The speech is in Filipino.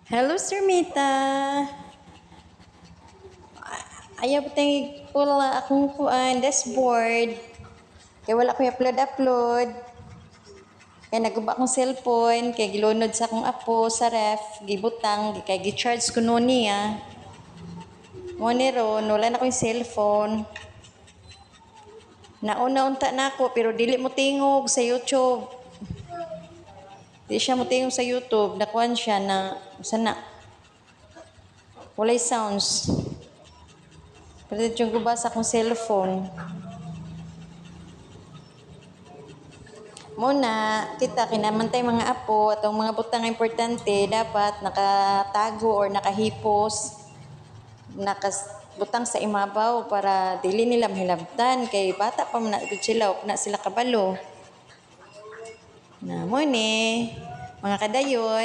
Hello, Sir Mita. Ayaw pa tayong pula akong kuan dashboard. Kaya wala ko upload. Kaya naguba akong cellphone. Kaya gilunod sa akong apo sa ref. Gibutang. Kaya gicharge ko nun niya. Muna ron, wala na ko yung cellphone. Nauna-unta na ako pero dili mo tingog sa YouTube. Di siya mo tingog sa YouTube. Nakuan siya na, sana, walay sounds. Pero yung guba sa akong cellphone. Muna, kita kinamantay mga apo at ang mga butang importante dapat nakatago or nakahipos, nakabutang sa imabaw para dili nila mahilabtan kay bata pa man na sila o na sila kabalo. Na mo ni mga kadayon.